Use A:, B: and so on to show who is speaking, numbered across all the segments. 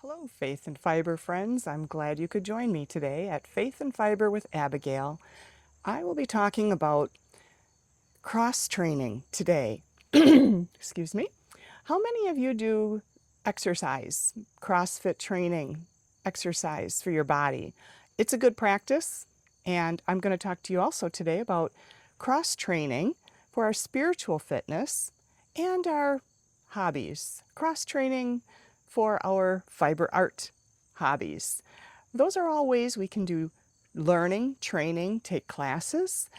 A: Hello, Faith and Fiber friends. I'm glad you could join me today at Faith and Fiber with Abigail. I will be talking about cross training today. Excuse me. How many of you do exercise, CrossFit training, exercise for your body? It's a good practice, and I'm going to talk to you also today about cross training for our spiritual fitness and our hobbies. Cross training for our fiber art hobbies. Those are all ways we can do learning, training, take classes.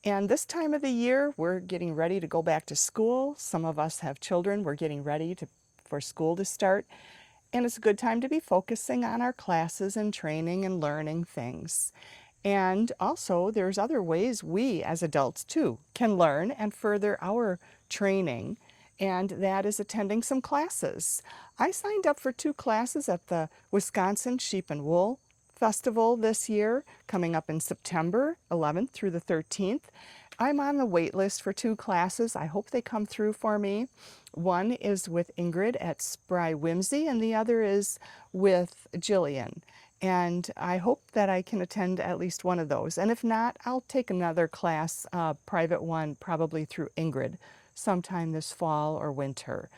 A: And this time of the year, we're getting ready to go back to school. Some of us have children. We're getting ready for school to start. And it's a good time to be focusing on our classes and training and learning things. And also, there's other ways we as adults too can learn and further our training, and that is attending some classes. I signed up for 2 classes at the Wisconsin Sheep and Wool Festival this year, coming up in September 11th through the 13th. I'm on the wait list for 2 classes. I hope they come through for me. One is with Ingrid at Spry Whimsy, and the other is with Jillian. And I hope that I can attend at least one of those. And if not, I'll take another class, private one, probably through Ingrid, sometime this fall or winter.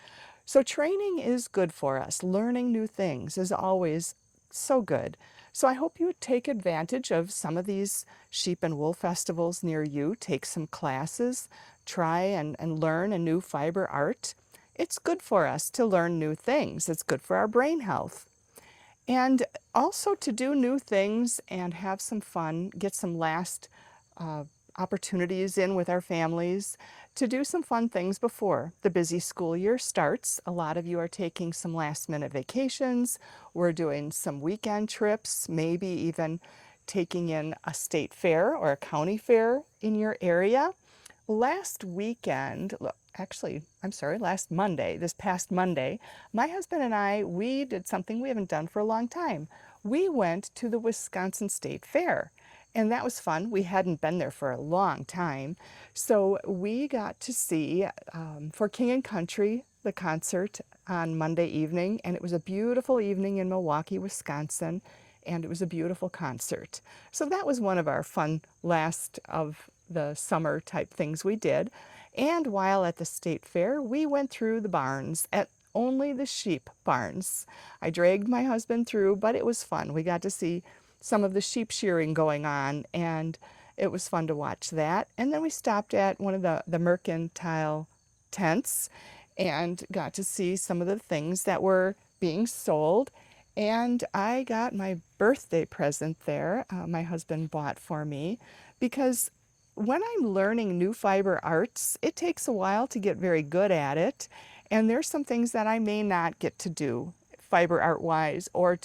A: So training is good for us. Learning new things is always so good. So I hope you take advantage of some of these sheep and wool festivals near you. Take some classes, try and learn a new fiber art. It's good for us to learn new things. It's good for our brain health. And also to do new things and have some fun, get some last uh, opportunities in with our families to do some fun things before the busy school year starts. A lot of you are taking some last minute vacations. We're doing some weekend trips, maybe even taking in a state fair or a county fair in your area. Last weekend, actually, I'm sorry, last Monday, this past Monday, my husband and I, we did something we haven't done for a long time. We went to the Wisconsin State Fair, and that was fun. We hadn't been there for a long time. So we got to see For King and Country, the concert on Monday evening, and it was a beautiful evening in Milwaukee, Wisconsin, and it was a beautiful concert. So that was one of our fun last of the summer type things we did. And while at the state fair, we went through the barns at only the sheep barns. I dragged my husband through, but it was fun. We got to see some of the sheep shearing going on, and it was fun to watch that. And then we stopped at one of the mercantile tents and got to see some of the things that were being sold. And I got my birthday present there, my husband bought for me, because when I'm learning new fiber arts, it takes a while to get very good at it. And there's some things that I may not get to do fiber art wise or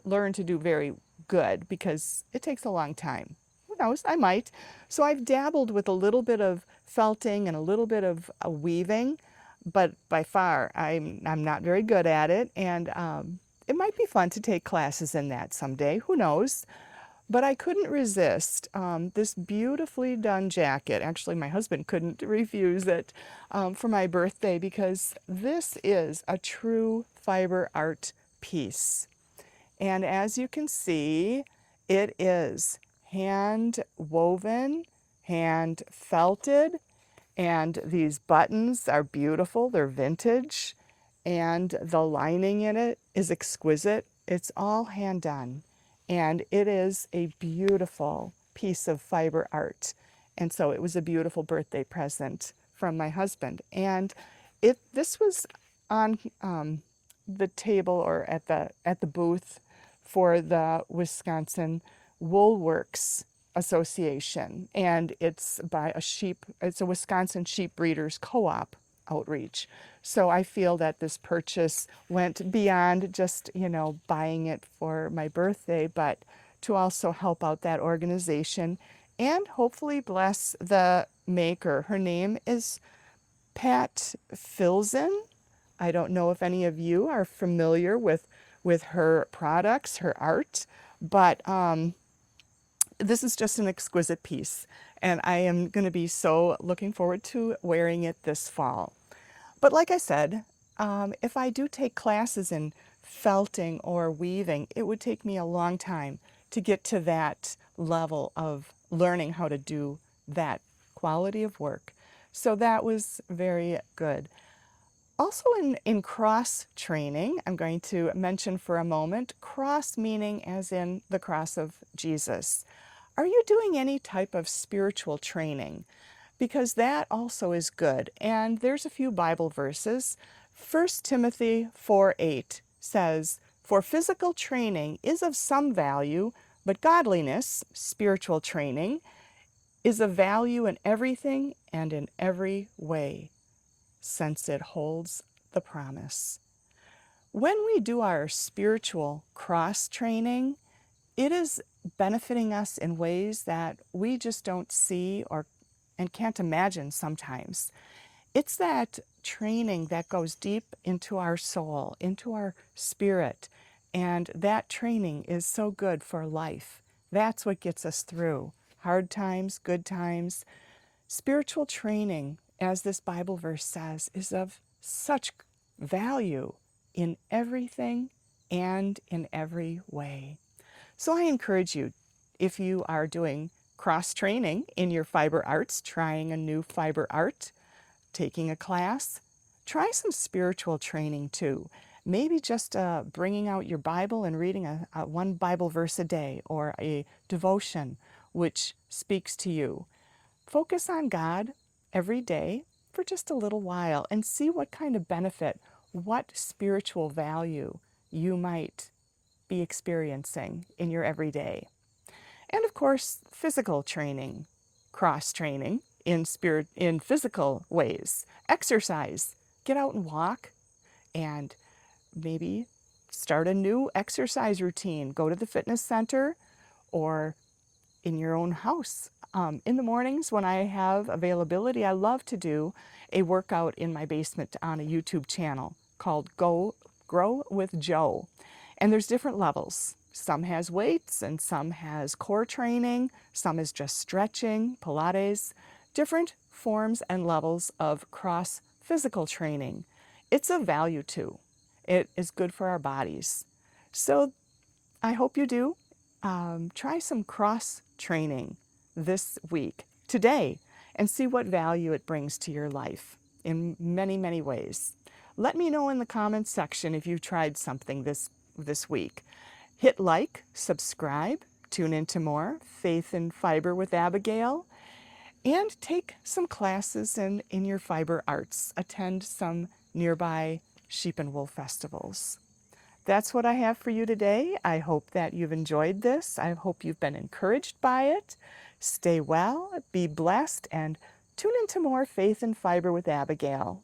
A: learn to do very good because it takes a long time. Who knows? I might. So I've dabbled with a little bit of felting and a little bit of weaving, but by far I'm not very good at it. And it might be fun to take classes in that someday. Who knows? But I couldn't resist this beautifully done jacket. Actually, my husband couldn't refuse it for my birthday because this is a true fiber art piece. And as you can see, it is hand woven, hand felted, and these buttons are beautiful. They're vintage, and the lining in it is exquisite. It's all hand done, and it is a beautiful piece of fiber art. And so it was a beautiful birthday present from my husband. And this was on the table or at the booth for the Wisconsin Woolworks Association, and it's it's a Wisconsin Sheep Breeders Co-op outreach. So I feel that this purchase went beyond just, buying it for my birthday, but to also help out that organization and hopefully bless the maker. Her name is Pat Filzen. I don't know if any of you are familiar with her products, her art, but this is just an exquisite piece, and I am going to be so looking forward to wearing it this fall. But like I said, if I do take classes in felting or weaving, it would take me a long time to get to that level of learning how to do that quality of work. So that was very good. Also in cross training, I'm going to mention for a moment, cross meaning as in the cross of Jesus. Are you doing any type of spiritual training? Because that also is good. And there's a few Bible verses. 1 Timothy 4:8 says, "For physical training is of some value, but godliness, spiritual training, is of value in everything and in every way, since it holds the promise." When we do our spiritual cross training, it is benefiting us in ways that we just don't see or and can't imagine sometimes. It's that training that goes deep into our soul, into our spirit, and that training is so good for life. That's what gets us through hard times, good times. Spiritual training, as this Bible verse says, is of such value in everything and in every way. So I encourage you, if you are doing cross training in your fiber arts, trying a new fiber art, taking a class, try some spiritual training too. Maybe just bringing out your Bible and reading a one Bible verse a day or a devotion which speaks to you. Focus on God every day for just a little while and see what kind of benefit, what spiritual value you might be experiencing in your everyday. And of course, physical training, cross training in physical ways. Exercise. Get out and walk and maybe start a new exercise routine. Go to the fitness center or in your own house. In the mornings when I have availability, I love to do a workout in my basement on a YouTube channel called Grow with Joe. And there's different levels. Some has weights and some has core training, some is just stretching, Pilates, different forms and levels of cross physical training. It's of value too. It is good for our bodies. So I hope you do. Try some cross training this week, today, and see what value it brings to your life in many, many ways. Let me know in the comments section if you've tried something this week. Hit like, subscribe, tune into more Faith and Fiber with Abigail, and take some classes in your fiber arts. Attend some nearby sheep and wool festivals. That's what I have for you today. I hope that you've enjoyed this. I hope you've been encouraged by it. Stay well, be blessed, and tune into more Faith and Fiber with Abigail.